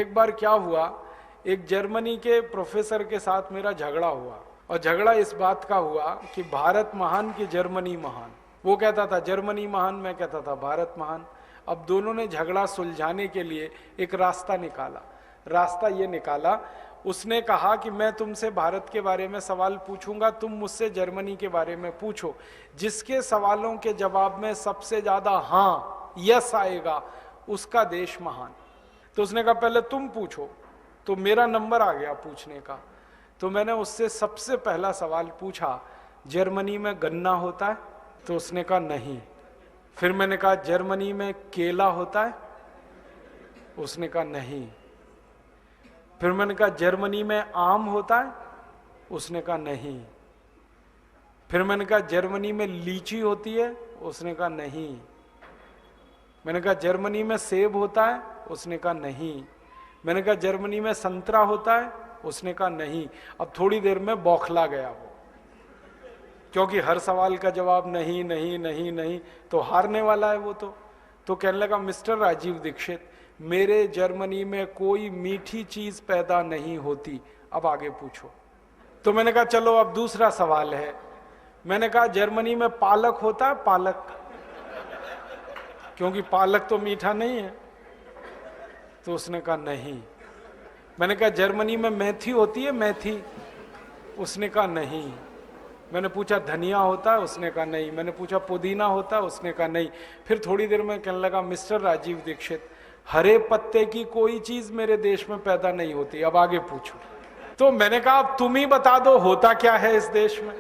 एक बार क्या हुआ, एक जर्मनी के प्रोफेसर के साथ मेरा झगड़ा हुआ, और झगड़ा इस बात का हुआ कि भारत महान कि जर्मनी महान। वो कहता था जर्मनी महान, मैं कहता था भारत महान। अब दोनों ने झगड़ा सुलझाने के लिए एक रास्ता निकाला। रास्ता ये निकाला, उसने कहा कि मैं तुमसे भारत के बारे में सवाल पूछूंगा, तुम मुझसे जर्मनी के बारे में पूछो। जिसके सवालों के जवाब में सबसे ज्यादा हाँ यस आएगा उसका देश महान। तो उसने कहा पहले तुम पूछो, तो मेरा नंबर आ गया पूछने का। तो मैंने उससे सबसे पहला सवाल पूछा, जर्मनी में गन्ना होता है? तो उसने कहा नहीं। फिर मैंने कहा जर्मनी में केला होता है? उसने कहा नहीं। फिर मैंने कहा जर्मनी में आम होता है? उसने कहा नहीं। फिर मैंने कहा जर्मनी में लीची होती है? उसने कहा नहीं। मैंने कहा जर्मनी में सेब होता है? उसने कहा नहीं। मैंने कहा जर्मनी में संतरा होता है? उसने कहा नहीं। अब थोड़ी देर में बौखला गया वो, क्योंकि हर सवाल का जवाब नहीं नहीं नहीं नहीं, तो हारने वाला है वो। तो कहने लगा मिस्टर राजीव दीक्षित, मेरे जर्मनी में कोई मीठी चीज पैदा नहीं होती, अब आगे पूछो। तो मैंने कहा चलो अब दूसरा सवाल है। मैंने कहा जर्मनी में पालक होता है? पालक, क्योंकि पालक तो मीठा नहीं है। तो उसने कहा नहीं। मैंने कहा जर्मनी में मेथी होती है? मेथी? उसने कहा नहीं। मैंने पूछा धनिया होता है? उसने कहा नहीं। मैंने पूछा पुदीना होता है? उसने कहा नहीं। फिर थोड़ी देर में कहने लगा मिस्टर राजीव दीक्षित, हरे पत्ते की कोई चीज मेरे देश में पैदा नहीं होती, अब आगे पूछो। तो मैंने कहा अब तुम ही बता दो होता क्या है इस देश में।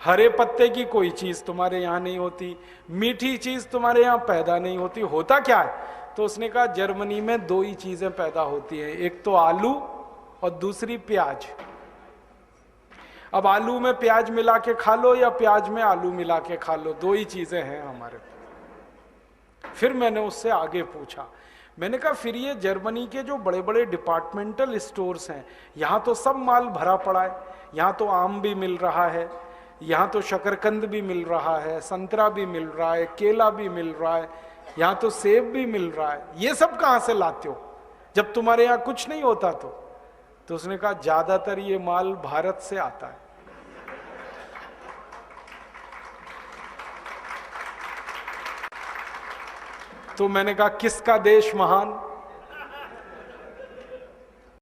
हरे पत्ते की कोई चीज तुम्हारे यहां नहीं होती, मीठी चीज तुम्हारे यहां पैदा नहीं होती, होता क्या है? तो उसने कहा जर्मनी में दो ही चीजें पैदा होती हैं, एक तो आलू और दूसरी प्याज। अब आलू में प्याज मिला के खा लो या प्याज में आलू मिला के खा लो, दो ही चीजें हैं हमारे पास। फिर मैंने उससे आगे पूछा, मैंने कहा फिर ये जर्मनी के जो बड़े बड़े डिपार्टमेंटल स्टोर्स हैं, यहां तो सब माल भरा पड़ा है, यहां तो आम भी मिल रहा है, यहां तो शकरकंद भी मिल रहा है, संतरा भी मिल रहा है, केला भी मिल रहा है, यहां तो सेब भी मिल रहा है, ये सब कहां से लाते हो जब तुम्हारे यहां कुछ नहीं होता? तो उसने कहा ज्यादातर ये माल भारत से आता है। तो मैंने कहा किसका देश महान?